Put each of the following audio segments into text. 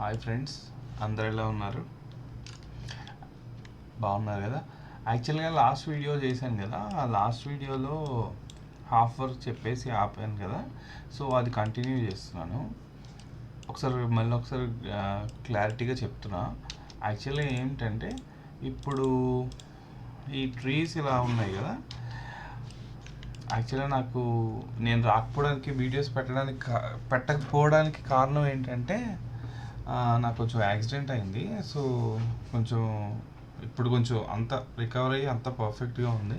Hi friends, అందరు ఎలా ఉన్నారు? బాగున్నారు కదా? యాక్చువల్గా లాస్ట్ వీడియో చేశాను కదా, ఆ లాస్ట్ వీడియోలో హాఫ్ వర్క్ చెప్పేసి ఆపాను కదా. సో అది కంటిన్యూ చేస్తున్నాను. మళ్ళీ ఒకసారి క్లారిటీగా చెప్తున్నా. యాక్చువల్గా ఏమిటంటే, ఇప్పుడు ఈ ట్రీస్ ఇలా ఉన్నాయి కదా. యాక్చువల్గా నేను రాకపోవడానికి, వీడియోస్ పెట్టకపోవడానికి కారణం ఏంటంటే, నాకు కొంచెం యాక్సిడెంట్ అయింది. సో ఇప్పుడు కొంచెం అంత రికవర్ అయ్యి అంత పర్ఫెక్ట్గా ఉంది.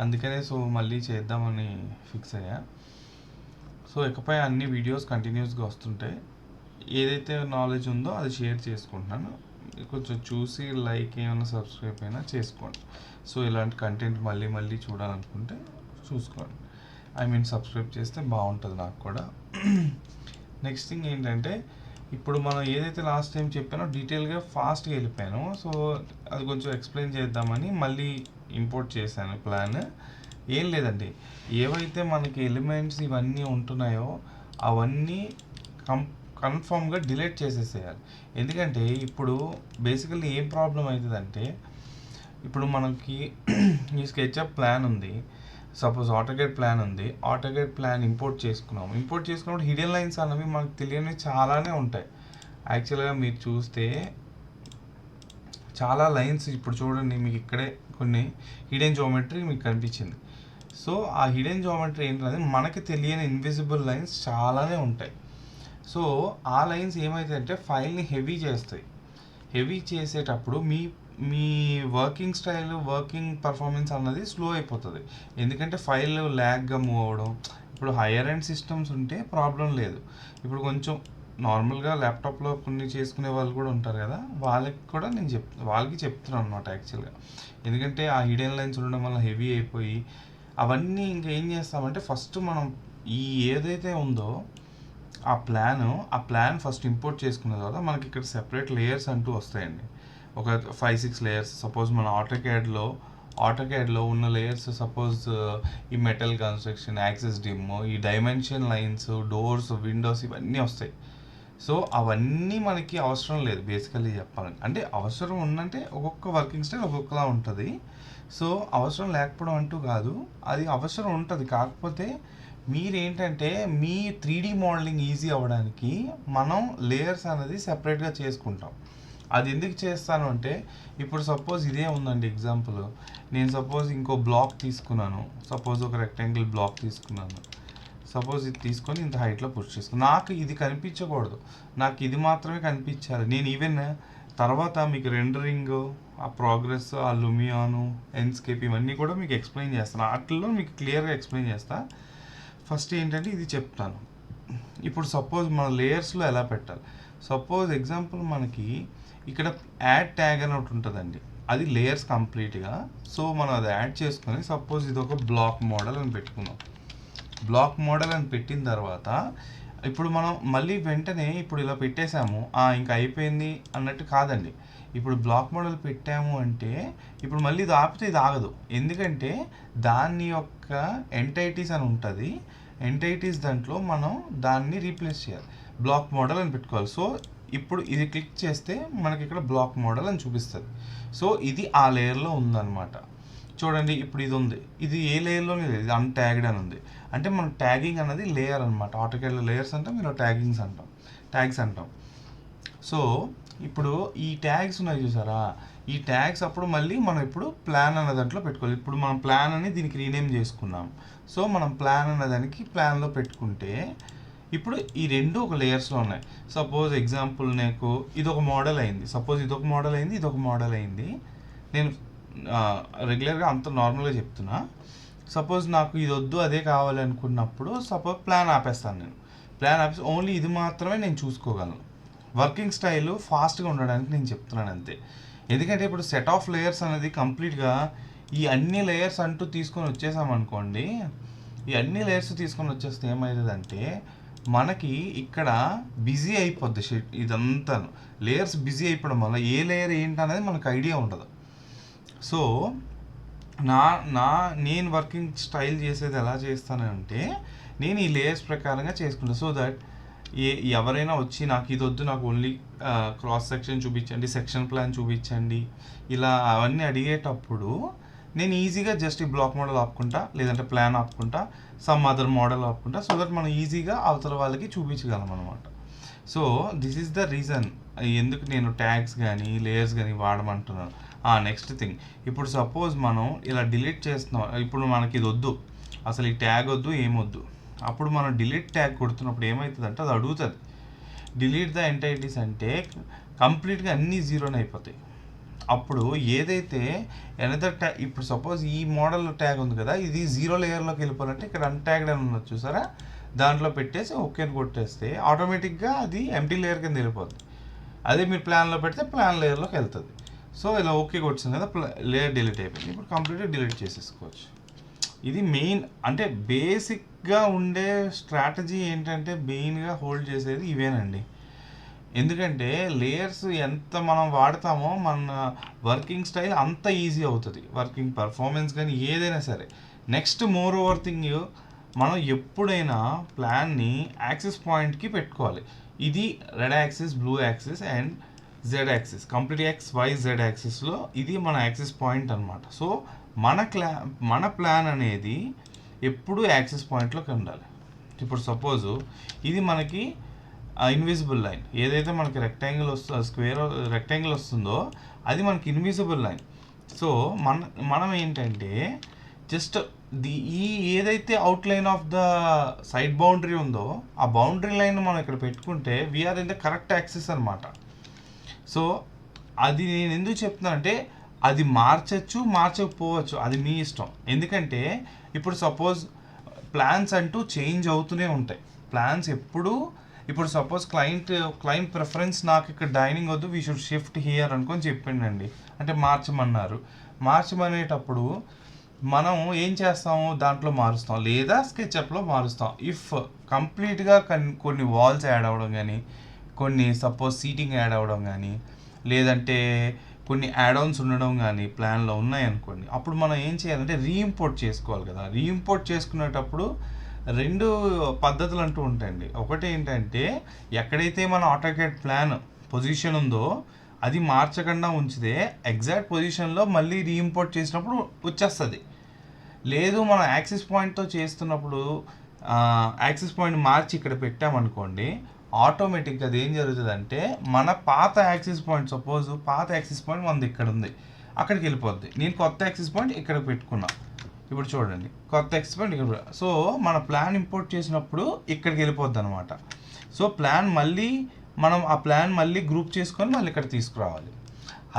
అందుకనే మళ్ళీ చేద్దామని ఫిక్స్ అయ్యా. సో ఇకపై అన్ని వీడియోస్ కంటిన్యూస్గా వస్తుంటాయి. ఏదైతే నాలెడ్జ్ ఉందో అది షేర్ చేసుకుంటున్నాను. కొంచెం చూసి ఏమైనా సబ్స్క్రైబ్ అయినా చేసుకోండి. సో ఇలాంటి కంటెంట్ మళ్ళీ మళ్ళీ చూడాలనుకుంటే చూసుకోండి. సబ్స్క్రైబ్ చేస్తే బాగుంటుంది నాకు కూడా. నెక్స్ట్ థింగ్ ఏంటంటే, ఇప్పుడు మనం ఏదైతే లాస్ట్ టైం చెప్పానో డీటెయిల్గా ఫాస్ట్గా వెళ్ళిపోయాను. సో అది కొంచెం ఎక్స్ప్లెయిన్ చేద్దామని మళ్ళీ ఇంపోర్ట్ చేశాను ప్లాన్. ఏం లేదండి, ఏవైతే మనకి ఎలిమెంట్స్ ఇవన్నీ ఉంటున్నాయో అవన్నీ కన్ఫామ్గా డిలీట్ చేసేసేయాలి. ఎందుకంటే ఇప్పుడు బేసికల్లీ ఏం ప్రాబ్లం అవుతుందంటే, ఇప్పుడు మనకి ఈ స్కెచ్అప్ ప్లాన్ ఉంది, సపోజ్ ఆటోకేడ్ ప్లాన్ ఉంది. ఆటోకేడ్ ప్లాన్ ఇంపోర్ట్ చేసుకున్నప్పుడు హిడెన్ లైన్స్ అనేవి మనకు తెలియనివి చాలానే ఉంటాయి. యాక్చువల్గా మీరు చూస్తే చాలా లైన్స్, ఇప్పుడు చూడండి, మీకు ఇక్కడే కొన్ని హిడెన్ జియోమెట్రీ మీకు కనిపించింది. సో ఆ హిడెన్ జియోమెట్రీ ఏంటంటే, మనకి తెలియని ఇన్విజిబుల్ లైన్స్ చాలానే ఉంటాయి. సో ఆ లైన్స్ ఏమైతాయంటే ఫైల్ని హెవీ చేస్తాయి. హెవీ చేసేటప్పుడు మీ వర్కింగ్ స్టైల్, వర్కింగ్ పర్ఫార్మెన్స్ అన్నది స్లో అయిపోతుంది. ఎందుకంటే ఫైల్ ల్యాగ్గా మూవ్ అవ్వడం. ఇప్పుడు హైయర్ ఎండ్ సిస్టమ్స్ ఉంటే ప్రాబ్లం లేదు. ఇప్పుడు కొంచెం నార్మల్గా ల్యాప్టాప్లో కొన్ని చేసుకునే వాళ్ళు కూడా ఉంటారు కదా, వాళ్ళకి కూడా వాళ్ళకి చెప్తున్నాను అనమాట యాక్చువల్గా. ఎందుకంటే ఆ హిడెన్ లైన్స్ ఉండడం వల్ల హెవీ అయిపోయి అవన్నీ ఇంకా ఏం చేస్తామంటే, ఫస్ట్ మనం ఏదైతే ఉందో ఆ ప్లాన్ ఫస్ట్ ఇంపోర్ట్ చేసుకున్న తర్వాత మనకి ఇక్కడ సెపరేట్ లేయర్స్ అంటూ వస్తాయండి. ఒక 5-6 లేయర్స్. సపోజ్ మన ఆటోకేడ్లో ఉన్న లేయర్స్, సపోజ్ ఈ మెటల్ కన్స్ట్రక్షన్, యాక్సెస్ డిమ్, ఈ డైమెన్షన్ లైన్స్, డోర్స్, విండోస్ ఇవన్నీ వస్తాయి. సో అవన్నీ మనకి అవసరం లేదు బేసికల్లీ చెప్పాలంటే. అంటే అవసరం ఉందంటే ఒక్కొక్క వర్కింగ్ స్టైల్ ఒక్కొక్కలా ఉంటుంది. సో అవసరం లేకపోవడం అంటూ కాదు, అది అవసరం ఉంటుంది. కాకపోతే మీరేంటంటే, మీ 3D మోడలింగ్ ఈజీ అవ్వడానికి మనం లేయర్స్ అనేది సెపరేట్గా చేసుకుంటాం. అది ఎందుకు చేస్తాను అంటే, ఇప్పుడు సపోజ్ ఇదే ఉందండి ఎగ్జాంపుల్. నేను సపోజ్ ఇంకో బ్లాక్ తీసుకున్నాను. సపోజ్ ఒక రెక్టాంగిల్ బ్లాక్ తీసుకున్నాను. సపోజ్ ఇది తీసుకొని ఇంత హైట్లో పుష్ చేసుకున్నాను. నాకు ఇది కనిపించకూడదు, నాకు ఇది మాత్రమే కనిపించాలి. నేను ఈవెన్ తర్వాత మీకు రెండరింగ్, ఆ ప్రోగ్రెస్, ఆ లుమియాను, ఎన్స్కేప్ ఇవన్నీ కూడా మీకు ఎక్స్ప్లెయిన్ చేస్తాను. వాటిల్లో మీకు క్లియర్గా ఎక్స్ప్లెయిన్ చేస్తాను. ఫస్ట్ ఏంటంటే ఇది చెప్తాను. ఇప్పుడు సపోజ్ మన లేయర్స్లో ఎలా పెట్టాలి. సపోజ్ ఎగ్జాంపుల్ మనకి ఇక్కడ యాడ్ ట్యాగ్ అని ఒకటి ఉంటుందండి, అది లేయర్స్ కంప్లీట్గా. సో మనం అది యాడ్ చేసుకొని సపోజ్ ఇది ఒక బ్లాక్ మోడల్ అని పెట్టుకుందాం. బ్లాక్ మోడల్ అని పెట్టిన తర్వాత ఇప్పుడు మనం మళ్ళీ వెంటనే ఇప్పుడు ఇలా పెట్టేశాము, ఇంకా అయిపోయింది అన్నట్టు కాదండి. ఇప్పుడు బ్లాక్ మోడల్ పెట్టాము అంటే ఇప్పుడు మళ్ళీ ఇది ఆపితే ఇది ఆగదు. ఎందుకంటే దాని యొక్క ఎంటైటీస్ అని ఉంటుంది. ఎంటైటీస్ దాంట్లో మనం దాన్ని రీప్లేస్ చేయాలి, బ్లాక్ మోడల్ అని పెట్టుకోవాలి. సో ఇప్పుడు ఇది క్లిక్ చేస్తే మనకి ఇక్కడ బ్లాక్ మోడల్ అని చూపిస్తుంది. సో ఇది ఆ లేయర్లో ఉందన్నమాట. చూడండి, ఇప్పుడు ఇది ఉంది, ఇది ఏ లేయర్లోనే లేదు, ఇది అన్ట్యాగ్డ్ అని ఉంది. అంటే మన ట్యాగింగ్ అనేది లేయర్ అనమాట. ఆటోకేడ్లో లేయర్స్ అంటాం, మీరు ట్యాగ్స్ అంటాం. సో ఇప్పుడు ఈ ట్యాగ్స్ ఉన్నాయి చూసారా, ఈ ట్యాగ్స్ అప్పుడు మళ్ళీ మనం ఇప్పుడు ప్లాన్ అనే దాంట్లో పెట్టుకోవాలి. ఇప్పుడు మనం ప్లాన్ అని దీనికి రీనేమ్ చేసుకున్నాం. సో మనం ప్లాన్ అనే దానికి ప్లాన్లో పెట్టుకుంటే ఇప్పుడు ఈ రెండు ఒక లేయర్స్లో ఉన్నాయి. సపోజ్ ఎగ్జాంపుల్ నాకు ఇదొక మోడల్ అయింది. ఇదొక మోడల్ అయింది. నేను రెగ్యులర్గా అంత నార్మల్గా చెప్తున్నా. సపోజ్ నాకు ఇది వద్దు, అదే కావాలి అనుకున్నప్పుడు సపోజ్ ప్లాన్ ఆపేస్తాను. నేను ప్లాన్ ఆపేసి ఓన్లీ ఇది మాత్రమే నేను చూసుకోగలను. వర్కింగ్ స్టైల్ ఫాస్ట్గా ఉండడానికి నేను చెప్తున్నాను అంతే. ఎందుకంటే ఇప్పుడు సెట్ ఆఫ్ లేయర్స్ అనేది కంప్లీట్గా ఈ అన్ని లేయర్స్ అంటూ తీసుకొని వచ్చేసామనుకోండి, ఈ అన్ని లేయర్స్ తీసుకొని వచ్చేస్తే ఏమవుతుందంటే మనకి ఇక్కడ బిజీ అయిపోద్ది ఇదంతా. లేయర్స్ బిజీ అయిపోవడం వల్ల ఏ లేయర్ ఏంటనేది మనకు ఐడియా ఉండదు. సో నేను వర్కింగ్ స్టైల్ చేసేది ఎలా చేస్తానంటే, నేను ఈ లేయర్స్ ప్రకారంగా చేసుకుంటాను. సో దట్ ఎవరైనా వచ్చి నాకు ఇది వద్దు, నాకు ఓన్లీ క్రాస్ సెక్షన్ చూపించండి, సెక్షన్ ప్లాన్ చూపించండి, ఇలా అవన్నీ అడిగేటప్పుడు నేను ఈజీగా జస్ట్ ఈ బ్లాక్ మోడల్ ఆపుకుంటా, లేదంటే ప్లాన్ ఆపుకుంటా, సమ్ అదర్ మోడల్ ఆపుకుంటా, సో దట్ మనం ఈజీగా అవతల వాళ్ళకి చూపించగలం అనమాట. So this is the reason ఎందుకు నేను ట్యాగ్స్ కానీ లేయర్స్ కానీ వాడమంటున్నాను. నెక్స్ట్ థింగ్, ఇప్పుడు సపోజ్ మనం ఇలా డిలీట్ చేస్తున్నాం, ఇప్పుడు మనకి ఇది వద్దు, అసలు ఈ ట్యాగ్ వద్దు, ఏమొద్దు, అప్పుడు మనం డిలీట్ ట్యాగ్ కొడుతున్నప్పుడు ఏమవుతుందంటే అది అడుగుతుంది డిలీట్ ద ఎంటైటీస్ అంటే కంప్లీట్గా అన్నీ జీరోని అయిపోతాయి. అప్పుడు ఏదైతే ఎనదర్ ట్యాగ్, ఇప్పుడు సపోజ్ ఈ మోడల్ ట్యాగ్ ఉంది కదా, ఇది జీరో లేయర్లోకి వెళ్ళిపోవాలంటే ఇక్కడ అన్ట్యాగ్డ్ అని ఉన్నది చూసారా, దాంట్లో పెట్టేసి ఓకే అని కొట్టేస్తే ఆటోమేటిక్గా అది ఎంటీ లేయర్ కింద వెళ్ళిపోతుంది. అదే మీరు ప్లాన్లో పెడితే ప్లాన్ లేయర్లోకి వెళ్తుంది. సో ఇలా ఓకే కొట్టింది కదా, లేయర్ డిలీట్ అయిపోయింది. ఇప్పుడు కంప్లీట్గా డిలీట్ చేసేసుకోవచ్చు. ఇది మెయిన్, అంటే బేసిక్గా ఉండే స్ట్రాటజీ ఏంటంటే మెయిన్గా హోల్డ్ చేసేది ఇవేనండి. ఎందుకంటే లేయర్స్ ఎంత మనం వాడతామో మన వర్కింగ్ స్టైల్ అంత ఈజీ అవుతుంది, వర్కింగ్ పర్ఫార్మెన్స్ కానీ ఏదైనా సరే. నెక్స్ట్ మోర్ ఓవర్ థింగ్, మనం ఎప్పుడైనా ప్లాన్ని యాక్సిస్ పాయింట్కి పెట్టుకోవాలి. ఇది red axis, blue axis and Z axis, complete X Y Z యాక్సిస్లో ఇది మన యాక్సిస్ పాయింట్ అనమాట. సో మన ప్లాన్ అనేది ఎప్పుడు యాక్సిస్ పాయింట్లోకి ఉండాలి. ఇప్పుడు సపోజు ఇది మనకి ఇన్విజిబుల్ లైన్, ఏదైతే మనకి రెక్టాంగిల్ వస్తుందో అది మనకి ఇన్విజిబుల్ లైన్. సో మనం ఏంటంటే జస్ట్ ఏదైతే outline of the side boundary ఉందో ఆ బౌండరీ లైన్ మనం ఇక్కడ పెట్టుకుంటే we're in the correct axis అనమాట. సో అది నేను ఎందుకు చెప్తున్నానంటే అది మార్చకపోవచ్చు, అది మీ ఇష్టం. ఎందుకంటే ఇప్పుడు సపోజ్ ప్లాన్స్ అంటూ చేంజ్ అవుతూనే ఉంటాయి. ప్లాన్స్ ఇప్పుడు సపోజ్ క్లయింట్ ప్రిఫరెన్స్, నాకు ఇక్కడ డైనింగ్ వద్దు, వీ షుడ్ షిఫ్ట్ హియర్ అనుకొని చెప్పిండండి, అంటే మార్చమనేటప్పుడు మనం ఏం చేస్తాము, దాంట్లో మారుస్తాం లేదా స్కెచ్అప్లో మారుస్తాం. ఇఫ్ కంప్లీట్గా కొన్ని వాల్స్ యాడ్ అవ్వడం కానీ, కొన్ని సపోజ్ సీటింగ్ యాడ్ అవ్వడం కానీ, లేదంటే కొన్ని యాడ్-ఆన్స్ ఉండడం కానీ ప్లాన్లో ఉన్నాయనుకోండి, అప్పుడు మనం ఏం చేయాలంటే రీఇంపోర్ట్ చేసుకోవాలి కదా. రీఇంపోర్ట్ చేసుకునేటప్పుడు 2 పద్ధతులు అంటూ ఉంటాయండి. ఒకటి ఏంటంటే ఎక్కడైతే మన ఆటోకేడ్ ప్లాన్ పొజిషన్ ఉందో అది మార్చకుండా ఉంచితే ఎగ్జాక్ట్ పొజిషన్లో మళ్ళీ రీఇంపోర్ట్ చేసినప్పుడు వచ్చేస్తుంది. లేదు మనం యాక్సిస్ పాయింట్తో చేస్తున్నప్పుడు యాక్సిస్ పాయింట్ మార్చి ఇక్కడ పెట్టామనుకోండి, ఆటోమేటిక్గా అది ఏం జరుగుతుందంటే మన పాత యాక్సిస్ పాయింట్, సపోజ్ పాత యాక్సిస్ పాయింట్ మనది ఇక్కడ ఉంది, అక్కడికి వెళ్ళిపోద్ది. నేను కొత్త యాక్సిస్ పాయింట్ ఇక్కడ పెట్టుకున్నా, ఇప్పుడు చూడండి కొత్త యాక్సిస్ పాయింట్ ఇక్కడ. సో మన ప్లాన్ ఇంపోర్ట్ చేసినప్పుడు ఇక్కడికి వెళ్ళిపోద్ది అనమాట. సో మనం ఆ ప్లాన్ మళ్ళీ గ్రూప్ చేసుకొని మళ్ళీ ఇక్కడ తీసుకురావాలి.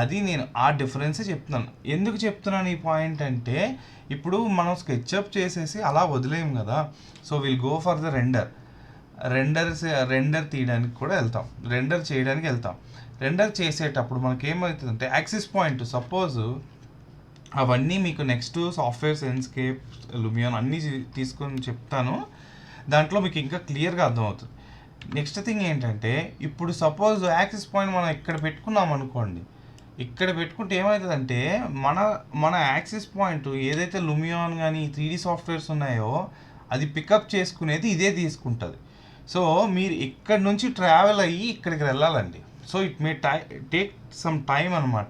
అది నేను ఆ డిఫరెన్సే చెప్తున్నాను. ఎందుకు చెప్తున్నాను ఈ పాయింట్ అంటే, ఇప్పుడు మనం స్కెచ్అప్ చేసేసి అలా వదిలేయం కదా. So will go for the render తీయడానికి కూడా వెళ్తాం, రెండర్ చేయడానికి వెళ్తాం. రెండర్ చేసేటప్పుడు మనకి ఏమవుతుందంటే యాక్సిస్ పాయింట్, సపోజ్ అవన్నీ మీకు నెక్స్ట్ సాఫ్ట్వేర్ సెన్స్కేప్, లూమియాన్ అన్నీ తీసుకొని చెప్తాను, దాంట్లో మీకు ఇంకా క్లియర్గా అర్థమవుతుంది. నెక్స్ట్ థింగ్ ఏంటంటే, ఇప్పుడు సపోజ్ యాక్సిస్ పాయింట్ మనం ఇక్కడ పెట్టుకున్నాం అనుకోండి, ఇక్కడ పెట్టుకుంటే ఏమవుతుందంటే మన యాక్సిస్ పాయింట్ ఏదైతే లూమియాన్ కానీ 3D సాఫ్ట్వేర్స్ ఉన్నాయో అది పికప్ చేసుకునేది ఇదే తీసుకుంటుంది. సో మీరు ఇక్కడ నుంచి ట్రావెల్ అయ్యి ఇక్కడికి వెళ్ళాలండి. So it may take some time అనమాట.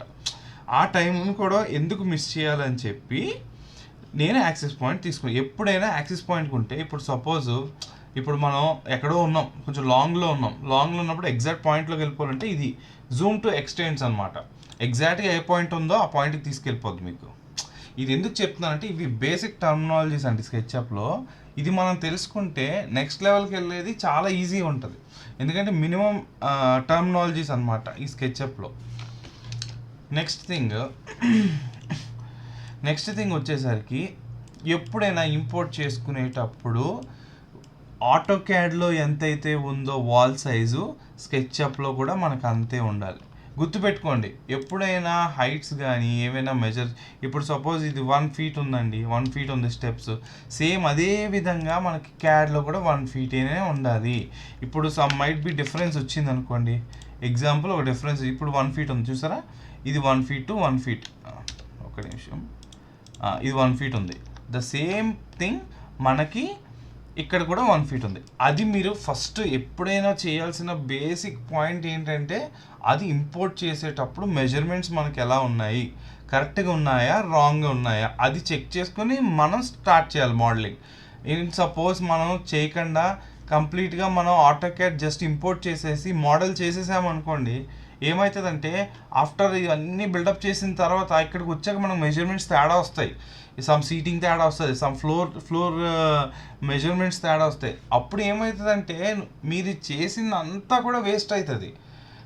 ఆ టైంను కూడా ఎందుకు మిస్ చేయాలని చెప్పి నేను యాక్సిస్ పాయింట్ తీసుకున్నాను. ఎప్పుడైనా యాక్సిస్ పాయింట్ ఉంటే, ఇప్పుడు సపోజ్ ఇప్పుడు మనం ఎక్కడో ఉన్నాం, కొంచెం లాంగ్లో ఉన్నప్పుడు ఎగ్జాక్ట్ పాయింట్లోకి వెళ్ళిపోవాలంటే ఇది జూమ్ టు ఎక్స్టెండ్స్ అనమాట. ఎగ్జాక్ట్గా ఏ పాయింట్ ఉందో ఆ పాయింట్కి తీసుకెళ్ళిపోద్ది మీకు. ఇది ఎందుకు చెప్తున్నానంటే ఇవి బేసిక్ టర్మినాలజీస్ అండి స్కెచ్అప్లో. ఇది మనం తెలుసుకుంటే నెక్స్ట్ లెవెల్కి వెళ్ళేది చాలా ఈజీ ఉంటుంది, ఎందుకంటే మినిమం టర్మినాలజీస్ అనమాట ఈ స్కెచ్అప్లో. నెక్స్ట్ థింగ్ వచ్చేసరికి, ఎప్పుడైనా ఇంపోర్ట్ చేసుకునేటప్పుడు ఆటోక్యాడ్లో ఎంతైతే ఉందో వాల్ సైజు స్కెచ్అప్లో కూడా మనకు అంతే ఉండాలి. గుర్తుపెట్టుకోండి, ఎప్పుడైనా హైట్స్ కానీ ఏమైనా మెజర్, ఇప్పుడు సపోజ్ ఇది 1 feet ఉందండి, 1 feet ఉంది స్టెప్స్, సేమ్ అదే విధంగా మనకి క్యాడ్లో కూడా 1 feet ఉండాలి. ఇప్పుడు సమ్ మైట్ బి డిఫరెన్స్ వచ్చింది అనుకోండి, ఎగ్జాంపుల్ ఒక డిఫరెన్స్, ఇప్పుడు 1 feet ఉంది చూసారా, ఇది 1 feet to 1 feet, ఇది 1 feet ఉంది. ద సేమ్ థింగ్ మనకి ఇక్కడ కూడా 1 ఫీట్ ఉంది. అది మీరు ఫస్ట్ ఎప్పుడైనా చేయాల్సిన బేసిక్ పాయింట్ ఏంటంటే అది ఇంపోర్ట్ చేసేటప్పుడు మెజర్మెంట్స్ మనకి ఎలా ఉన్నాయి, కరెక్ట్గా ఉన్నాయా రాంగ్గా ఉన్నాయా అది చెక్ చేసుకొని మనం స్టార్ట్ చేయాలి మోడలింగ్. ఇన్ సపోజ్ మనం చేయకుండా కంప్లీట్గా మనం ఆటోక్యాడ్ జస్ట్ ఇంపోర్ట్ చేసేసి మోడల్ చేసేసామనుకోండి, ఏమవుతుందంటే ఆఫ్టర్ ఇవన్నీ బిల్డప్ చేసిన తర్వాత ఇక్కడికి వచ్చాక మనం మెజర్మెంట్స్ తేడా వస్తాయి, సమ్ సీటింగ్ తేడా వస్తుంది, సమ్ ఫ్లోర్ మెజర్మెంట్స్ తేడా వస్తాయి. అప్పుడు ఏమవుతుందంటే మీరు చేసిందంతా కూడా వేస్ట్ అవుతుంది.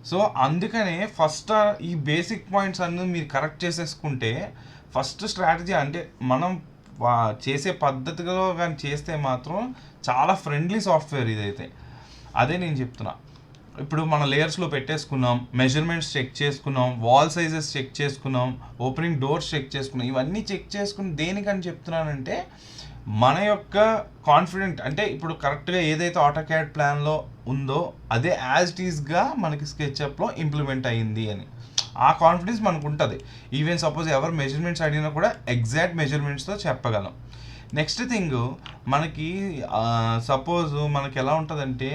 సో అందుకనే ఫస్ట్ ఈ బేసిక్ పాయింట్స్ అన్నీ మీరు కరెక్ట్ చేసేసుకుంటే ఫస్ట్ స్ట్రాటజీ అంటే మనం చేసే పద్ధతిలో కానీ చేస్తే మాత్రం చాలా ఫ్రెండ్లీ సాఫ్ట్వేర్ ఇదైతే. అదే నేను చెప్తున్నా. ఇప్పుడు మన లేయర్స్లో పెట్టేసుకున్నాం, మెజర్మెంట్స్ చెక్ చేసుకున్నాం, వాల్ సైజెస్ చెక్ చేసుకున్నాం, ఓపెనింగ్ డోర్స్ చెక్ చేసుకున్నాం. ఇవన్నీ చెక్ చేసుకుని దేనికని చెప్తున్నానంటే మన యొక్క కాన్ఫిడెంట్ అంటే ఇప్పుడు కరెక్ట్గా ఏదైతే ఆటోక్యాడ్ ప్లాన్లో ఉందో అదే యాజ్ ఇట్ ఈస్గా మనకి స్కెచ్అప్లో ఇంప్లిమెంట్ అయ్యింది అని ఆ కాన్ఫిడెన్స్ మనకు ఉంటుంది. ఈవెన్ సపోజ్ ఎవరు మెజర్మెంట్స్ అడిగినా కూడా ఎగ్జాక్ట్ మెజర్మెంట్స్తో చెప్పగలం. నెక్స్ట్ థింగ్ మనకి సపోజ్ మనకి ఎలా ఉంటుందంటే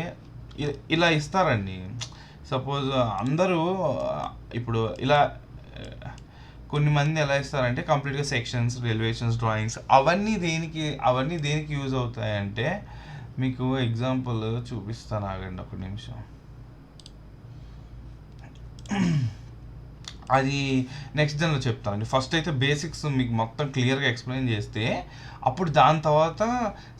ఇలా ఇస్తారండి. సపోజ్ అందరూ ఇప్పుడు ఇలా కొన్ని మంది ఎలా ఇస్తారంటే కంప్లీట్గా సెక్షన్స్, ఎలివేషన్స్, డ్రాయింగ్స్ అవన్నీ దేనికి యూజ్ అవుతాయంటే మీకు ఎగ్జాంపుల్ చూపిస్తాను, ఆగండి ఒక నిమిషం. అది నెక్స్ట్ దానిలో చెప్తానండి. ఫస్ట్ అయితే బేసిక్స్ మీకు మొత్తం క్లియర్గా ఎక్స్ప్లెయిన్ చేస్తే అప్పుడు దాని తర్వాత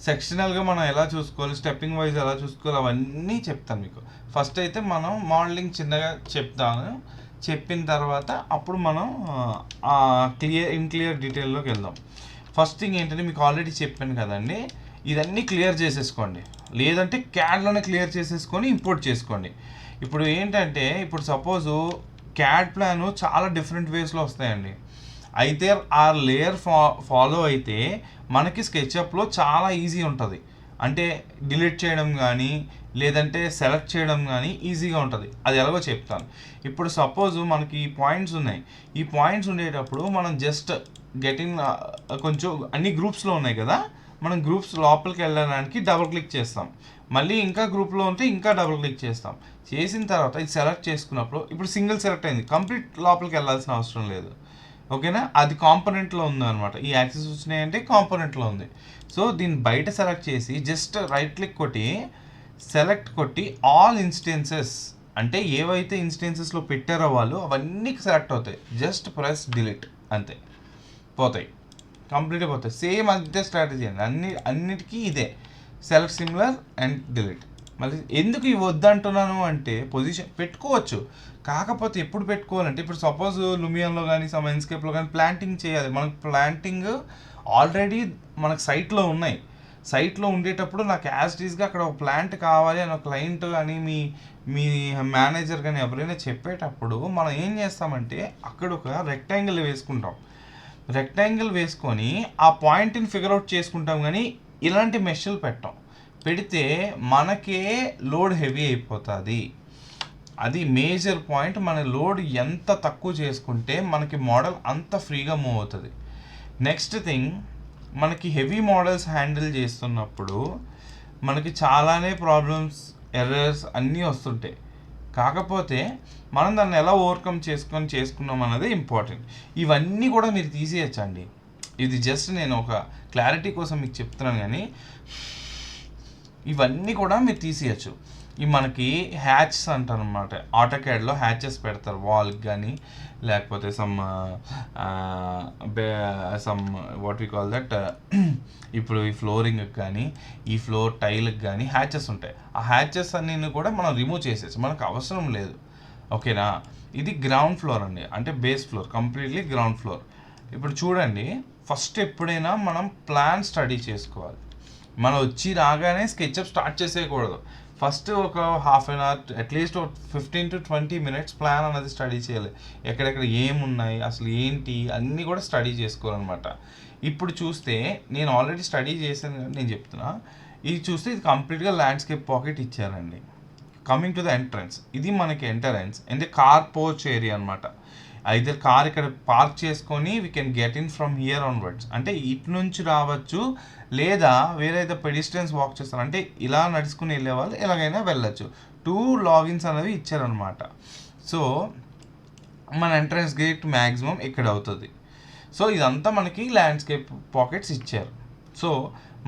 సెక్షనల్గా మనం ఎలా చూసుకోవాలి, స్టెప్పింగ్ వైజ్ ఎలా చూసుకోవాలి అవన్నీ చెప్తాను మీకు. ఫస్ట్ అయితే మనం మోడలింగ్ చిన్నగా చెప్తాను, చెప్పిన తర్వాత అప్పుడు మనం క్లియర్ డీటెయిల్లోకి వెళ్దాం. ఫస్ట్ థింగ్ ఏంటంటే మీకు ఆల్రెడీ చెప్పాను కదండి, ఇదన్నీ క్లియర్ చేసేసుకోండి, లేదంటే క్యాడ్లోనే క్లియర్ చేసేసుకొని ఇంపోర్ట్ చేసుకోండి. ఇప్పుడు ఏంటంటే ఇప్పుడు సపోజు క్యాడ్ ప్లాన్ చాలా డిఫరెంట్ వేస్లో వస్తాయండి. అయితే ఆ లేయర్ ఫాలో అయితే మనకి స్కెచ్అప్లో చాలా ఈజీ ఉంటుంది. అంటే డిలీట్ చేయడం కానీ లేదంటే సెలెక్ట్ చేయడం కానీ ఈజీగా ఉంటుంది. అది ఎలాగో చెప్తాను. ఇప్పుడు సపోజ్ మనకి ఈ పాయింట్స్ ఉన్నాయి. ఈ పాయింట్స్ ఉండేటప్పుడు మనం జస్ట్ గెటింగ్ కొంచెం అన్ని గ్రూప్స్లో ఉన్నాయి కదా, మనం గ్రూప్స్ లోపలికి వెళ్ళడానికి డబుల్ క్లిక్ చేస్తాం. మళ్ళీ ఇంకా గ్రూప్లో ఉంటే ఇంకా డబుల్ క్లిక్ చేస్తాం. చేసిన తర్వాత ఇది సెలెక్ట్ చేసుకున్నప్పుడు ఇప్పుడు సింగిల్ సెలెక్ట్ అయింది, కంప్లీట్ లోపలికి వెళ్ళాల్సిన అవసరం లేదు. ఓకేనా, అది కాంపోనెంట్లో ఉందన్నమాట. ఈ యాక్సెస్ వచ్చినాయంటే కాంపోనెంట్లో ఉంది. సో దీన్ని బయట సెలెక్ట్ చేసి జస్ట్ రైట్ క్లిక్ కొట్టి సెలెక్ట్ కొట్టి ఆల్ ఇన్స్టెన్సెస్ అంటే ఏవైతే ఇన్స్టెన్సెస్లో పెట్టారో వాళ్ళు అవన్నీ సెలెక్ట్ అవుతాయి. జస్ట్ ప్రెస్ డిలీట్ అంతే, పోతాయి, కంప్లీట్గా పోతాయి. సేమ్ అంతే స్ట్రాటజీ అండి, అన్నిటికీ ఇదే, సెలెక్ట్ సిమిలర్ అండ్ డిలీట్. మళ్ళీ ఎందుకు ఇవి వద్దంటున్నాను అంటే పొజిషన్ పెట్టుకోవచ్చు, కాకపోతే ఎప్పుడు పెట్టుకోవాలంటే ఇప్పుడు సపోజ్ లూమియన్లో కానీ సమ్ ఎన్స్కేప్లో కానీ ప్లాంటింగ్ చేయాలి. మనకు ప్లాంటింగ్ ఆల్రెడీ మనకు సైట్లో ఉన్నాయి. సైట్లో ఉండేటప్పుడు నాకు యాజ్ టీజ్గా అక్కడ ఒక ప్లాంట్ కావాలి అని ఒక క్లయింట్ కానీ మీ మేనేజర్ కానీ ఎవరైనా చెప్పేటప్పుడు మనం ఏం చేస్తామంటే అక్కడ ఒక రెక్టాంగిల్ వేసుకుంటాం. రెక్టాంగిల్ వేసుకొని ఆ పాయింట్ని ఫిగర్ అవుట్ చేసుకుంటాం, కానీ ఇలాంటి మెషలు పెడితే మనకే లోడ్ హెవీ అయిపోతుంది. అది మేజర్ పాయింట్. మన లోడ్ ఎంత తక్కువ చేసుకుంటే మనకి మోడల్ అంత ఫ్రీగా మూవ్ అవుతుంది. నెక్స్ట్ థింగ్, మనకి హెవీ మోడల్స్ హ్యాండిల్ చేస్తున్నప్పుడు మనకి చాలానే ప్రాబ్లమ్స్, ఎర్రర్స్ అన్నీ వస్తుంటాయి. కాకపోతే మనం దాన్ని ఎలా ఓవర్కమ్ చేసుకున్నాం అన్నది ఇంపార్టెంట్. ఇవన్నీ కూడా మీరు తీసేయచ్చండి. ఇది జస్ట్ నేను ఒక క్లారిటీ కోసం మీకు చెప్తున్నాను, కానీ ఇవన్నీ కూడా మీరు తీసేయచ్చు. ఇవి మనకి హ్యాచెస్ అంటారు అనమాట. ఆటోక్యాడ్లో హ్యాచెస్ పెడతారు వాల్కి కానీ లేకపోతే some what we call that ఇప్పుడు ఈ ఫ్లోరింగ్కి కానీ ఈ ఫ్లోర్ టైల్కి కానీ హ్యాచెస్ ఉంటాయి. ఆ హ్యాచెస్ అన్నీ కూడా మనం రిమూవ్ చేసేసి మనకు అవసరం లేదు. ఓకేనా, ఇది గ్రౌండ్ ఫ్లోర్ అండి, అంటే base floor, completely ground floor. ఇప్పుడు చూడండి, ఫస్ట్ ఎప్పుడైనా మనం ప్లాన్ స్టడీ చేసుకోవాలి. మనం వచ్చి రాగానే స్కెచ్అప్ స్టార్ట్ చేసేయకూడదు. ఫస్ట్ ఒక half an hour at least 15 to 20 minutes plan అనేది స్టడీ చేయాలి. ఎక్కడెక్కడ ఏమున్నాయి అసలు ఏంటి అన్నీ కూడా స్టడీ చేసుకోవాలన్నమాట. ఇప్పుడు చూస్తే నేను ఆల్రెడీ స్టడీ చేశాను కానీ నేను చెప్తున్నా. ఇది చూస్తే ఇది కంప్లీట్గా ల్యాండ్స్కేప్ పాకెట్ ఇచ్చారండి. కమింగ్ టు ద ఎంట్రన్స్, ఇది మనకి ఎంట్రన్స్ అంటే కార్ పోర్చ్ ఏరియా అనమాట. ఐదర్ కార్ ఇక్కడ పార్క్ చేసుకొని we can get in from here onwards, అంటే ఇటు నుంచి రావచ్చు, లేదా వేరైతే పెడిస్ట్రియన్స్ వాక్ చేస్తారు అంటే ఇలా నడుచుకుని వెళ్ళే వాళ్ళు ఎలాగైనా వెళ్ళచ్చు. 2 లాగిన్స్ అనేవి ఇచ్చారనమాట. సో మన ఎంట్రన్స్ గేట్ మ్యాక్సిమం ఇక్కడ అవుతుంది. సో ఇదంతా మనకి ల్యాండ్స్కేప్ పాకెట్స్ ఇచ్చారు. సో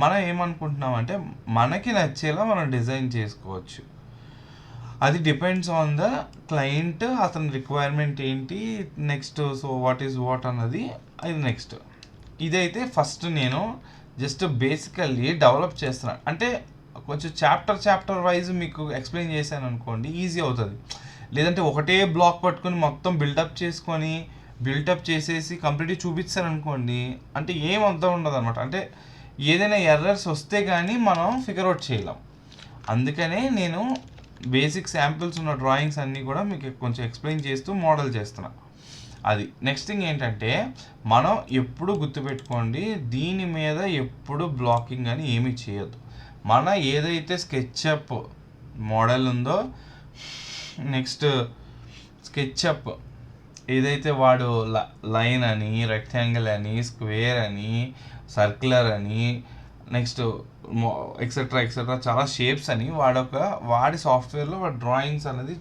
మనం ఏమనుకుంటున్నామంటే మనకి నచ్చేలా మనం డిజైన్ చేసుకోవచ్చు. అది డిపెండ్స్ ఆన్ ద క్లయింట్, అతని రిక్వైర్మెంట్ ఏంటి, next so what is what అన్నది అది నెక్స్ట్. ఇదైతే ఫస్ట్ నేను జస్ట్ బేసికల్లీ డెవలప్ చేస్తున్నాను, అంటే కొంచెం చాప్టర్ వైజ్ మీకు ఎక్స్ప్లెయిన్ చేశాను అనుకోండి ఈజీ అవుతుంది. లేదంటే ఒకటే బ్లాక్ పట్టుకొని మొత్తం బిల్డప్ చేసేసి కంప్లీట్గా చూపించాను అనుకోండి అంటే ఏం అర్థం ఉండదు అనమాట. అంటే ఏదైనా ఎర్రర్స్ వస్తే కానీ మనం ఫిగర్ అవుట్ చేయలేం. అందుకనే నేను బేసిక్ శాంపిల్స్ ఉన్న డ్రాయింగ్స్ అన్నీ కూడా మీకు కొంచెం ఎక్స్ప్లెయిన్ చేస్తూ మోడల్ చేస్తున్నా. అది నెక్స్ట్ థింగ్ ఏంటంటే మనం ఎప్పుడు గుర్తుపెట్టుకోండి, దీని మీద ఎప్పుడు బ్లాకింగ్ అని ఏమీ చేయొద్దు. మన ఏదైతే స్కెచ్అప్ మోడల్ ఉందో, నెక్స్ట్ స్కెచ్అప్ ఏదైతే వాడు లైన్ అని, రెక్టాంగిల్ అని, స్క్వేర్ అని, సర్క్యులర్ అని, నెక్స్ట్ ఎక్సెట్రా చాలా షేప్స్ అని వాడి సాఫ్ట్వేర్లో వాడు డ్రాయింగ్స్ అనేది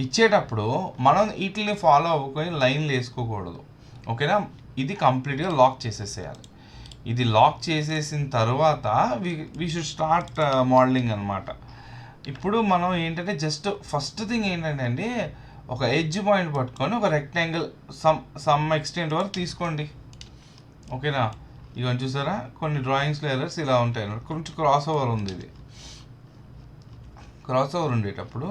ఇచ్చేటప్పుడు మనం వీటిని ఫాలో అవ్వకొని లైన్లు వేసుకోకూడదు. ఓకేనా? ఇది కంప్లీట్గా లాక్ చేసేసేయాలి. ఇది లాక్ చేసేసిన తర్వాత వి షుడ్ స్టార్ట్ మోడలింగ్ అనమాట. ఇప్పుడు మనం ఏంటంటే జస్ట్ ఫస్ట్ థింగ్ ఏంటంటే అండి, ఒక ఎడ్జ్ పాయింట్ పట్టుకొని ఒక రెక్టాంగిల్ సమ్ ఎక్స్టెంట్ వరకు తీసుకోండి. ఓకేనా? ఇవన్నీ చూసారా, కొన్ని డ్రాయింగ్స్లో ఎర్రర్స్ ఇలా ఉంటాయి అన్నమాట. కొంచెం క్రాస్ ఓవర్ ఉంది. ఇది క్రాస్ ఓవర్ ఉండేటప్పుడు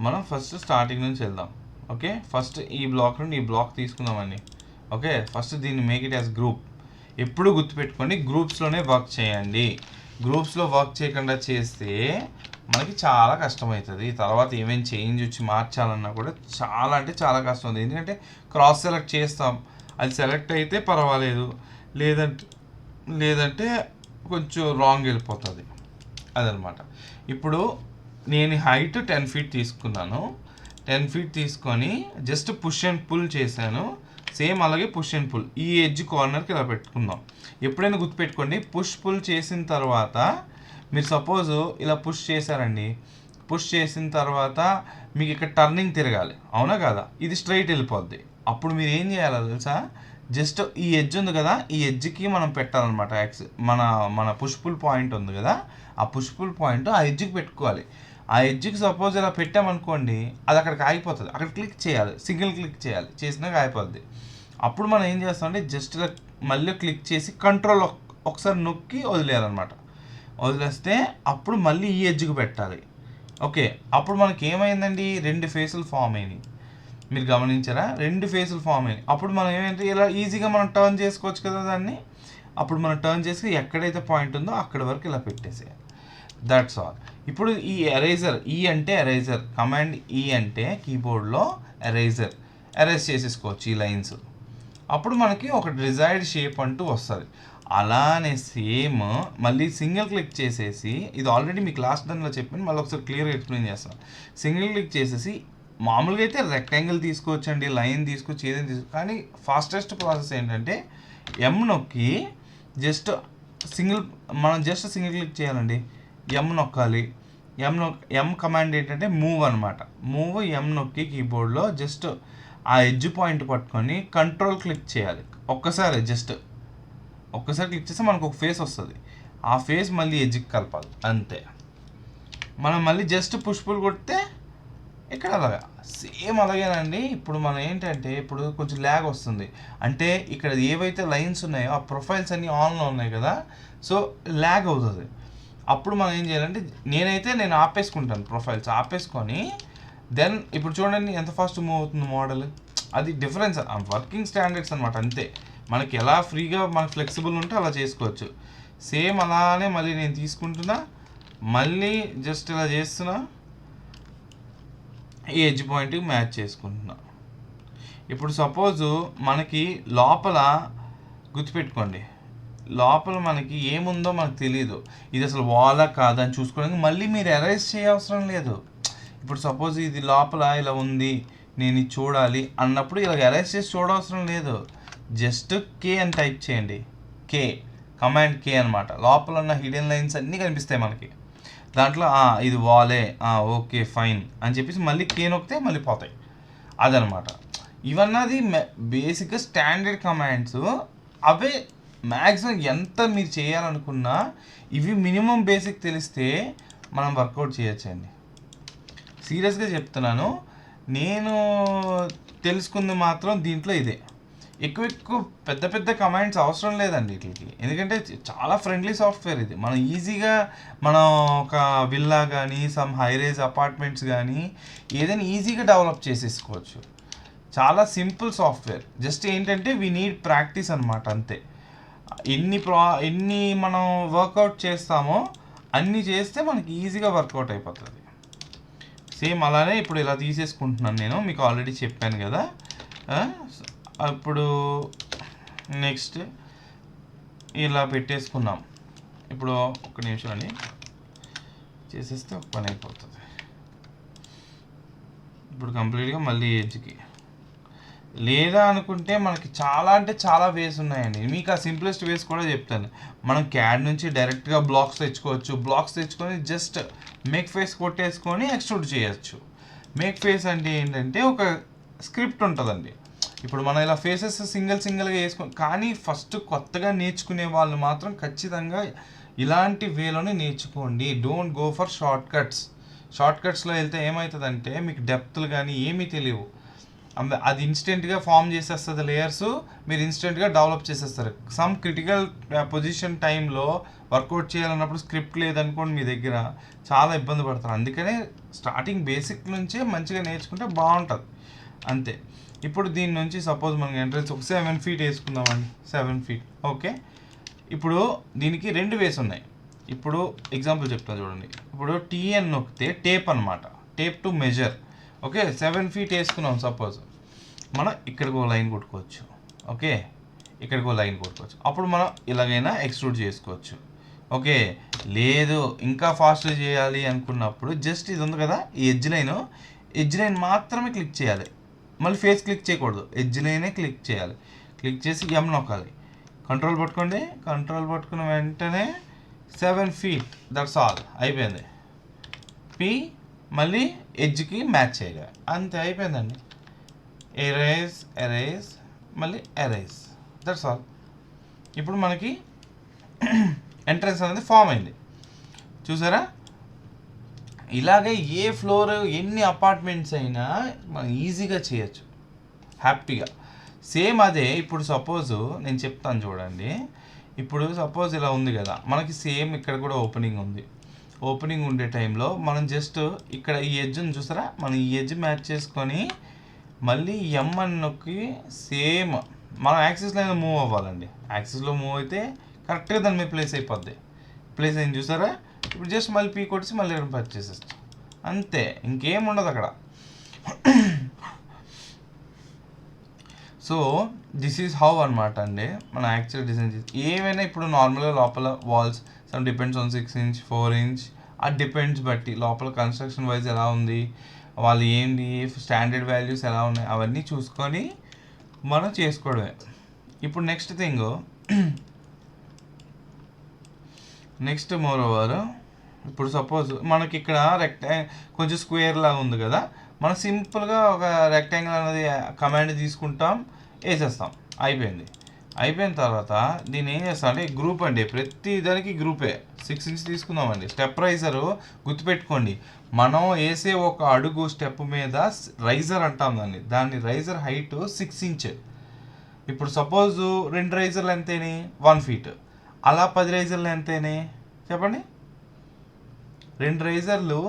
మనం ఫస్ట్ స్టార్టింగ్ నుంచి వెళ్దాం. ఓకే, ఫస్ట్ ఈ బ్లాక్ నుండి ఈ బ్లాక్ తీసుకుందామని. ఓకే, ఫస్ట్ దీన్ని మేక్ ఇట్ యాజ్ గ్రూప్. ఎప్పుడు గుర్తుపెట్టుకోండి, గ్రూప్స్లోనే వర్క్ చేయండి. గ్రూప్స్లో వర్క్ చేయకుండా చేస్తే మనకి చాలా కష్టమవుతుంది. తర్వాత ఏమేమి చేంజ్ వచ్చి మార్చాలన్నా కూడా చాలా అంటే చాలా కష్టం అవుతుంది. ఎందుకంటే క్రాస్ సెలెక్ట్ చేస్తాం, అది సెలెక్ట్ అయితే పర్వాలేదు, లేదంటే కొంచెం రాంగ్ వెళ్ళిపోతుంది. అదనమాట. ఇప్పుడు నేను హైట్ 10 feet తీసుకున్నాను. 10 feet తీసుకొని జస్ట్ పుష్ అండ్ పుల్ చేశాను. సేమ్ అలాగే పుష్ అండ్ పుల్ ఈ ఎడ్జ్ కార్నర్కి ఇలా పెట్టుకుందాం. ఎప్పుడైనా గుర్తుపెట్టుకోండి, పుష్ పుల్ చేసిన తర్వాత మీరు సపోజ్ ఇలా పుష్ చేశారండి, పుష్ చేసిన తర్వాత మీకు ఇక్కడ టర్నింగ్ తిరగాలి, అవునా కదా? ఇది స్ట్రైట్ వెళ్ళిపోద్ది. అప్పుడు మీరు ఏం చేయాలో తెలుసా, జస్ట్ ఈ ఎడ్జ్ ఉంది కదా, ఈ ఎడ్జ్కి మనం పెట్టాలన్నమాట. మన పుష్ పుల్ పాయింట్ ఉంది కదా, ఆ పుష్ పుల్ పాయింట్ ఆ ఎడ్జ్కి పెట్టుకోవాలి. ఆ ఎడ్జ్కి సపోజ్ ఇలా పెట్టామనుకోండి, అది అక్కడికి ఆగిపోతుంది. అక్కడ క్లిక్ చేయాలి, సింగిల్ క్లిక్ చేయాలి, చేసినాక ఆగిపోద్ది. అప్పుడు మనం ఏం చేస్తామంటే జస్ట్ ఇలా మళ్ళీ క్లిక్ చేసి కంట్రోల్ ఒకసారి నొక్కి వదిలేయాలన్నమాట. వదిలేస్తే అప్పుడు మళ్ళీ ఈ ఎడ్జ్కి పెట్టాలి. ఓకే, అప్పుడు మనకి ఏమైందండి, 2 ఫేసులు ఫామ్ అయినాయి. మీరు గమనించారా? 2 ఫేసులు ఫామ్ అయినాయి. అప్పుడు మనం ఏమైంది, ఇలా ఈజీగా మనం టర్న్ చేసుకోవచ్చు కదా దాన్ని. అప్పుడు మనం టర్న్ చేసి ఎక్కడైతే పాయింట్ ఉందో అక్కడి వరకు ఇలా పెట్టేసేయాలి. That's all. ఇప్పుడు ఈ ఎరేజర్, ఈ అంటే ఎరేజర్, కమాండ్ ఈ అంటే కీబోర్డ్లో ఎరేజ్ చేసేసుకోవచ్చు ఈ లైన్స్. అప్పుడు మనకి ఒక డిజైర్డ్ షేప్ అంటూ వస్తుంది. అలానే సేమ్ మళ్ళీ సింగిల్ క్లిక్ చేసేసి, ఇది ఆల్రెడీ మీకు లాస్ట్ దానిలో చెప్పాను, మళ్ళీ ఒకసారి క్లియర్గా ఎక్స్ప్లెయిన్ చేస్తాను. సింగిల్ క్లిక్ చేసేసి మామూలుగా అయితే రెక్టాంగిల్ తీసుకోవచ్చండి, లైన్ తీసుకోవచ్చు, ఏదైనా తీసుకోవచ్చు. కానీ ఫాస్టెస్ట్ ప్రాసెస్ ఏంటంటే నొక్కి జస్ట్ మనం సింగిల్ క్లిక్ చేయాలండి. నొక్కాలి. కమాండ్ ఏంటంటే మూవ్ అనమాట. నొక్కి కీబోర్డ్లో జస్ట్ ఆ ఎడ్జ్ పాయింట్ పట్టుకొని కంట్రోల్ క్లిక్ చేయాలి. ఒక్కసారి క్లిక్ చేస్తే మనకు ఒక ఫేస్ వస్తుంది. ఆ ఫేస్ మళ్ళీ ఎడ్జ్కి కలపాలి, అంతే. మనం మళ్ళీ జస్ట్ పుష్ పుల్ కొడితే ఇక్కడ అలాగా సేమ్ అలాగేనండి. ఇప్పుడు మనం ఏంటంటే ఇప్పుడు కొంచెం ల్యాగ్ వస్తుంది, అంటే ఇక్కడ ఏవైతే లైన్స్ ఉన్నాయో ఆ ప్రొఫైల్స్ అన్నీ ఆన్లో ఉన్నాయి కదా, సో ల్యాగ్ అవుతుంది. అప్పుడు మనం ఏం చేయాలంటే నేను ఆపేసుకుంటాను, ప్రొఫైల్స్ ఆపేసుకొని దెన్ ఇప్పుడు చూడండి ఎంత ఫాస్ట్ మూవ్ అవుతుంది మోడల్. అది డిఫరెన్స్, వర్కింగ్ స్టాండర్డ్స్ అనమాట, అంతే. మనకి ఎలా ఫ్రీగా మనకు ఫ్లెక్సిబుల్ ఉంటే అలా చేసుకోవచ్చు. సేమ్ అలానే మళ్ళీ నేను తీసుకుంటున్నా, మళ్ళీ జస్ట్ ఇలా చేస్తున్నా, ఈ ఎడ్జ్ పాయింట్కి మ్యాచ్ చేసుకుంటున్నా. ఇప్పుడు సపోజు మనకి లోపల గుర్తుపెట్టుకోండి, లోపల మనకి ఏముందో మనకు తెలియదు, ఇది అసలు వాలా కాదా అని చూసుకోవడానికి మళ్ళీ మీరు ఎరేజ్ చేయవసరం లేదు. ఇప్పుడు సపోజ్ ఇది లోపల ఇలా ఉంది, నేను ఇది చూడాలి అన్నప్పుడు ఇలా ఎరేజ్ చేసి చూడవసరం లేదు. జస్ట్ కే అని టైప్ చేయండి. కే, కమాండ్ కే అనమాట. లోపల ఉన్న హిడెన్ లైన్స్ అన్నీ కనిపిస్తాయి మనకి. దాంట్లో ఇది వాలే, ఓకే ఫైన్ అని చెప్పేసి మళ్ళీ కే నొక్కితే మళ్ళీ పోతాయి. అదనమాట. ఇవన్నది బేసిక్గా స్టాండర్డ్ కమాండ్స్. అవే మ్యాక్సిమం ఎంత మీరు చేయాలనుకున్నా ఇవి మినిమం బేసిక్ తెలిస్తే మనం వర్కౌట్ చేయొచ్చండి. సీరియస్గా చెప్తున్నాను. నేను తెలుసుకుంది మాత్రం దీంట్లో ఇదే. ఎక్కువ పెద్ద పెద్ద కమాండ్స్ అవసరం లేదండి వీటికి. ఎందుకంటే చాలా ఫ్రెండ్లీ సాఫ్ట్వేర్ ఇది. మనం ఈజీగా మనం ఒక విల్లా కానీ సమ్ హైరేజ్ అపార్ట్మెంట్స్ కానీ ఏదైనా ఈజీగా డెవలప్ చేసేసుకోవచ్చు. చాలా సింపుల్ సాఫ్ట్వేర్. జస్ట్ ఏంటంటే వీ నీడ్ ప్రాక్టీస్ అనమాట, అంతే. ఎన్ని మనం వర్కౌట్ చేస్తామో అన్నీ చేస్తే మనకి ఈజీగా వర్కౌట్ అయిపోతుంది. సేమ్ అలానే ఇప్పుడు ఇలా తీసేసుకుంటున్నాను నేను, మీకు ఆల్రెడీ చెప్పాను కదా. ఇప్పుడు నెక్స్ట్ ఇలా పెట్టేసుకున్నాం. ఇప్పుడు ఒక నిమిషం అండి, చేసేస్తే ఒక పని అయిపోతుంది. ఇప్పుడు కంప్లీట్గా మళ్ళీ ఎడ్జ్కి లేదా అనుకుంటే మనకి చాలా అంటే చాలా వేస్ ఉన్నాయండి. మీకు ఆ సింప్లెస్ట్ వేస్ కూడా చెప్తాను. మనం క్యాడ్ నుంచి డైరెక్ట్గా బ్లాక్స్ తెచ్చుకోవచ్చు. బ్లాక్స్ తెచ్చుకొని జస్ట్ మేక్ ఫేస్ కొట్టేసుకొని ఎక్స్ట్రూడ్ చేయొచ్చు. మేక్ ఫేస్ అంటే ఏంటంటే ఒక స్క్రిప్ట్ ఉంటుందండి. ఇప్పుడు మనం ఇలా ఫేసెస్ సింగిల్గా వేసుకొని, కానీ ఫస్ట్ కొత్తగా నేర్చుకునే వాళ్ళు మాత్రం ఖచ్చితంగా ఇలాంటి వేలోనే నేర్చుకోండి. డోంట్ గో ఫర్ షార్ట్కట్స్లో వెళ్తే ఏమవుతుందంటే మీకు డెప్త్లు కానీ ఏమీ తెలియవు. అది ఇన్స్టెంట్గా ఫామ్ చేసేస్తుంది లేయర్స్, మీరు ఇన్స్టెంట్గా డెవలప్ చేసేస్తారు. సమ్ క్రిటికల్ పొజిషన్ టైంలో వర్కౌట్ చేయాలన్నప్పుడు స్క్రిప్ట్ లేదనుకోండి మీ దగ్గర, చాలా ఇబ్బంది పడతారు. అందుకనే స్టార్టింగ్ బేసిక్ నుంచే మంచిగా నేర్చుకుంటే బాగుంటుంది, అంతే. ఇప్పుడు దీని నుంచి సపోజ్ మనకి ఎంట్రన్స్ ఒక 7 feet వేసుకుందామండి. 7 feet ఓకే. ఇప్పుడు దీనికి 2 వేస్ ఉన్నాయి. ఇప్పుడు ఎగ్జాంపుల్ చెప్తాను చూడండి. ఇప్పుడు టీఎన్ నొక్కితే టేప్ అనమాట, tape to measure. Okay, 7 feet వేసుకున్నాం సపోజ్. మనం ఇక్కడికి ఒక లైన్ కొట్టుకోవచ్చు. ఓకే, ఇక్కడికి ఒక లైన్ కొట్టుకోవచ్చు. అప్పుడు మనం ఇలాగైనా ఎక్స్ట్రూడ్ చేసుకోవచ్చు. ఓకే, లేదు ఇంకా ఫాస్ట్గా చేయాలి అనుకున్నప్పుడు జస్ట్ ఇది ఉంది కదా, ఈ ఎడ్జ్ లైన్ మాత్రమే క్లిక్ చేయాలి. మళ్ళీ ఫేస్ క్లిక్ చేయకూడదు, ఎడ్జ్ లైనే క్లిక్ చేయాలి. క్లిక్ చేసి ఎం నొక్కాలి. కంట్రోల్ పట్టుకోండి. కంట్రోల్ పట్టుకున్న వెంటనే 7 feet, దట్స్ ఆల్, అయిపోయింది. పి మళ్ళీ ఎడ్జ్కి మ్యాచ్ చేయాలి, అంతే, అయిపోయిందండి. ఎరేజ్ మళ్ళీ ఎరేజ్, దట్స్ ఆల్. ఇప్పుడు మనకి ఎంట్రన్స్ అనేది ఫామ్ అయింది, చూసారా. ఇలాగే ఏ ఫ్లోర్ ఎన్ని అపార్ట్మెంట్స్ అయినా మనం ఈజీగా చేయొచ్చు హ్యాపీగా. సేమ్ అదే ఇప్పుడు సపోజ్ నేను చెప్తాను చూడండి. ఇప్పుడు సపోజ్ ఇలా ఉంది కదా, మనకి సేమ్ ఇక్కడ కూడా ఓపెనింగ్ ఉంది. ఓపెనింగ్ ఉండే టైంలో మనం జస్ట్ ఇక్కడ ఈ ఎడ్జ్ని చూసారా, మనం ఈ ఎడ్జ్ మ్యాచ్ చేసుకొని మళ్ళీ ఎం అని నొక్కి సేమ్ మనం యాక్సిస్లో మూవ్ అవ్వాలండి. యాక్సిస్లో మూవ్ అయితే కరెక్ట్గా దాని మీద ప్లేస్ అయిపోద్ది. ప్లేస్ అయింది చూసారా. ఇప్పుడు జస్ట్ మళ్ళీ పీ కొట్టేసి మళ్ళీ పర్చేస్ చేసేస్తాం, అంతే, ఇంకేం ఉండదు అక్కడ. సో దిస్ ఈజ్ హౌ అనమాట అండి మనం యాక్చువల్ డిజైన్ చేసి. ఏమైనా ఇప్పుడు నార్మల్గా లోపల walls some depends on 6 inch 4 inch, అది డిపెండ్స్ బట్టి లోపల కన్స్ట్రక్షన్ వైజ్ ఎలా ఉంది, వాళ్ళు ఏంటి స్టాండర్డ్ వాల్యూస్ ఎలా ఉన్నాయి అవన్నీ చూసుకొని మనం చేసుకోవడమే. ఇప్పుడు నెక్స్ట్ మోర్ ఓవర్ ఇప్పుడు సపోజ్ మనకి ఇక్కడ కొంచెం స్క్వేర్ లాగా ఉంది కదా, మనం సింపుల్గా ఒక రెక్టాంగిల్ అనేది కమాండ్ తీసుకుంటాం, వేసేస్తాం, అయిపోయిన తర్వాత దీన్ని ఏం చేస్తాం అంటే గ్రూప్ అండి. ప్రతి దానికి గ్రూపే 6 inch తీసుకుందామండి. స్టెప్ రైజరు గుర్తుపెట్టుకోండి, మనం వేసే ఒక అడుగు స్టెప్ మీద రైజర్ అంటాం దాన్ని రైజర్ హైట్ 6 inch. ఇప్పుడు సపోజ్ 2 రైజర్లు ఎంతేని 1 feet, అలా 10 రైజర్లు ఎంతేని చెప్పండి. 2 రైజర్లు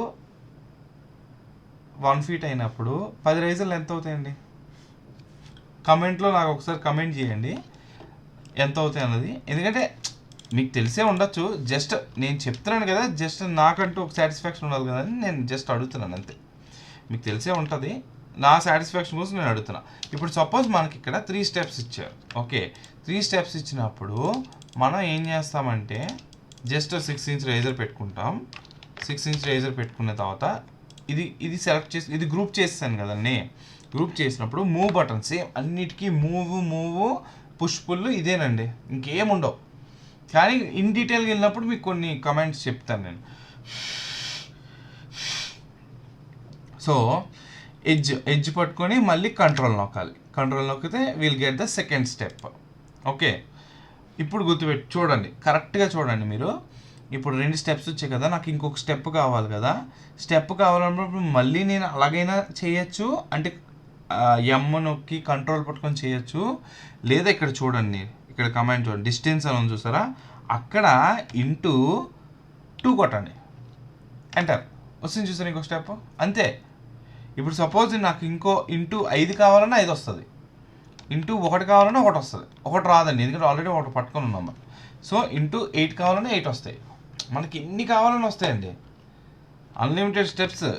1 feet అయినప్పుడు 10 రైజర్లు ఎంత అవుతాయండి? కమెంట్లో నాకు ఒకసారి కమెంట్ చేయండి ఎంత అవుతాయి అన్నది. ఎందుకంటే మీకు తెలిసే ఉండొచ్చు, జస్ట్ నేను చెప్తున్నాను కదా, జస్ట్ నాకంటూ ఒక సాటిస్ఫాక్షన్ ఉండాలి కదా అని నేను జస్ట్ అడుగుతున్నాను, అంతే. మీకు తెలిసే ఉంటుంది, నా సాటిస్ఫాక్షన్ కోసం నేను అడుగుతున్నా. ఇప్పుడు సపోజ్ మనకి ఇక్కడ 3 steps ఇచ్చారు. ఓకే, 3 steps ఇచ్చినప్పుడు మనం ఏం చేస్తామంటే జస్ట్ 6 inch రైజర్ పెట్టుకుంటాం. 6 inch రైజర్ పెట్టుకున్న తర్వాత ఇది సెలెక్ట్ చేసి ఇది గ్రూప్ చేస్తాను కదండి. గ్రూప్ చేసినప్పుడు మూవ్ బటన్ సేమ్ అన్నిటికీ మూవ్ పుష్ పుల్ ఇదేనండి, ఇంకేముండవు. కానీ ఇన్ డీటెయిల్గా వెళ్ళినప్పుడు మీకు కొన్ని కమెంట్స్ చెప్తాను నేను. సో ఎడ్జ్ పట్టుకొని మళ్ళీ కంట్రోల్ నొక్కాలి. కంట్రోల్ నొక్కితే will get the second step. Okay, ఇప్పుడు గుర్తుపెట్టి చూడండి, కరెక్ట్గా చూడండి మీరు. ఇప్పుడు 2 స్టెప్స్ వచ్చాయి కదా, నాకు ఇంకొక స్టెప్ కావాలి కదా. స్టెప్ కావాలన్నప్పుడు మళ్ళీ నేను అలాగైనా చేయొచ్చు, అంటే ఎమ్ నొక్కి కంట్రోల్ పట్టుకొని చేయొచ్చు. లేదా ఇక్కడ చూడండి, ఇక్కడ కమాండ్ చూడండి, డిస్టెన్స్ అని ఉంది చూసారా, అక్కడ ఇంటూ 2 కొట్టండి, ఎంటర్ వస్తుంది చూసారా ఇంకో స్టెప్. అంతే. ఇప్పుడు సపోజ్ నాకు ఇంకో ఇంటూ 5 కావాలన్నా 5 వస్తుంది, ఇంటూ 1 కావాలన్నా 1 వస్తుంది. 1 రాదండి, ఎందుకంటే ఆల్రెడీ 1 పట్టుకొని ఉన్నాం మనం. సో ఇంటూ 8 కావాలన్నా 8 వస్తాయి. మనకి ఎన్ని కావాలని వస్తాయండి, అన్లిమిటెడ్ స్టెప్స్.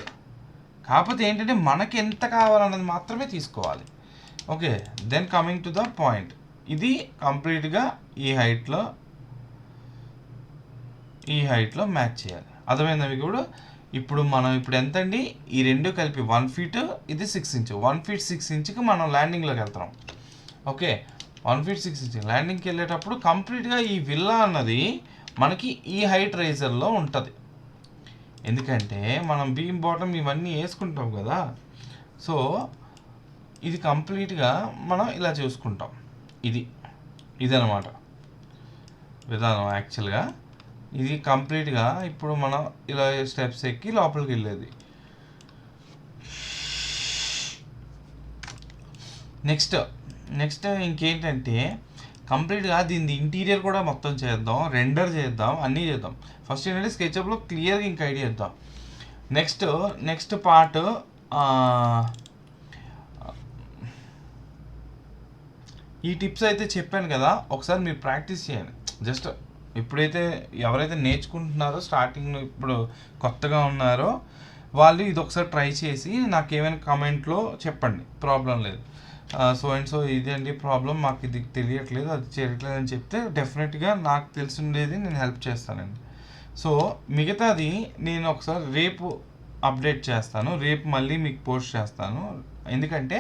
కాకపోతే ఏంటంటే మనకి ఎంత కావాలన్నది మాత్రమే తీసుకోవాలి. Okay, then coming to the point, ఇది కంప్లీట్గా ఈ హైట్లో మ్యాచ్ చేయాలి. అర్థమైందా మీకు? ఇప్పుడు మనం ఎంత అండి, ఈ 2 కలిపి 1 feet, ఇది 6 inch. 1 feet 6 inchకి మనం ల్యాండింగ్లోకి వెళ్తున్నాం. ఓకే, 1 feet 6 inch ల్యాండింగ్కి వెళ్ళేటప్పుడు కంప్లీట్గా ఈ విల్లా అన్నది మనకి ఈ హైట్ రైజర్లో ఉంటుంది. ఎందుకంటే మనం బీమ్ బాటమ్ ఇవన్నీ వేసుకుంటాం కదా. సో ఇది కంప్లీట్గా మనం ఇలా చూసుకుంటాం. ఇదనమాట విధానం. యాక్చువల్గా ఇది కంప్లీట్గా ఇప్పుడు మనం ఇలా స్టెప్స్ ఎక్కి లోపలికి వెళ్ళేది. నెక్స్ట్ ఇంకేంటంటే కంప్లీట్గా దీని ఇంటీరియర్ కూడా మొత్తం చేద్దాం, రెండర్ చేద్దాం, అన్నీ చేద్దాం. ఫస్ట్ ఏంటంటే స్కెచ్అప్లో క్లియర్గా ఇంకా ఐడియా చేద్దాం. నెక్స్ట్ పార్ట్ ఈ టిప్స్ అయితే చెప్పాను కదా, ఒకసారి మీరు ప్రాక్టీస్ చేయండి. జస్ట్ ఇప్పుడైతే ఎవరైతే నేర్చుకుంటున్నారో, స్టార్టింగ్ ఇప్పుడు కొత్తగా ఉన్నారో వాళ్ళు ఇది ఒకసారి ట్రై చేసి నాకేమైనా కామెంట్లో చెప్పండి, ప్రాబ్లం లేదు. సో అండ్ సో ఇదండి ప్రాబ్లం, మాకు ఇది తెలియట్లేదు, అది చేయట్లేదు అని చెప్తే డెఫినెట్గా నాకు తెలిసిండేది నేను హెల్ప్ చేస్తానండి. సో మిగతాది నేను ఒకసారి రేపు అప్డేట్ చేస్తాను, రేపు మళ్ళీ మీకు పోస్ట్ చేస్తాను. ఎందుకంటే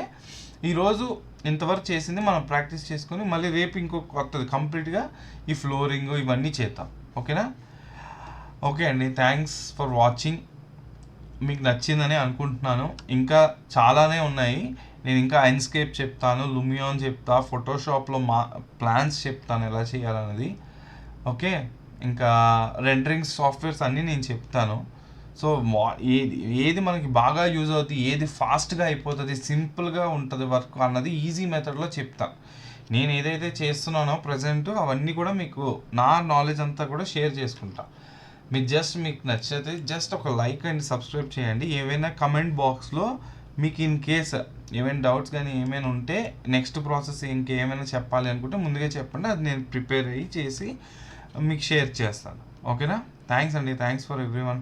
ఈరోజు ఇంతవరకు చేసింది మనం ప్రాక్టీస్ చేసుకొని మళ్ళీ రేపు ఇంకొక కొత్తది కంప్లీట్గా ఈ ఫ్లోరింగ్ ఇవన్నీ చేద్దాం. ఓకేనా? ఓకే అండి, థ్యాంక్స్ ఫర్ వాచింగ్. మీకు నచ్చిందని అనుకుంటున్నాను. ఇంకా చాలానే ఉన్నాయి, నేను ఇంకా ఐన్స్కేప్ చెప్తాను, లూమియాన్ చెప్తా, ఫోటోషాప్లో ప్లాన్స్ చెప్తాను ఎలా చేయాలన్నది. ఓకే, ఇంకా రెండరింగ్ సాఫ్ట్వేర్స్ అన్నీ నేను చెప్తాను. సో ఏది మనకి బాగా యూజ్ అవుతుంది, ఏది ఫాస్ట్గా అయిపోతుంది, సింపుల్గా ఉంటుంది వర్క్ అన్నది ఈజీ మెథడ్లో చెప్తాను. నేను ఏదైతే చేస్తున్నానో ప్రజెంట్ అవన్నీ కూడా మీకు నా నాలెడ్జ్ అంతా కూడా షేర్ చేసుకుంటా. మీకు నచ్చితే జస్ట్ ఒక లైక్ అండ్ సబ్స్క్రైబ్ చేయండి. ఏవైనా కమెంట్ బాక్స్లో మీకు ఇన్ కేస్ ఏమైనా డౌట్స్ కానీ ఏమైనా ఉంటే, నెక్స్ట్ ప్రాసెస్ ఇంకేమైనా చెప్పాలి అనుకుంటే ముందుగా చెప్పండి, అది నేను ప్రిపేర్ అయ్యి చేసి మీకు షేర్ చేస్తాను. ఓకేనా? థ్యాంక్స్ అండి, థ్యాంక్స్ ఫర్ ఎవ్రీవన్.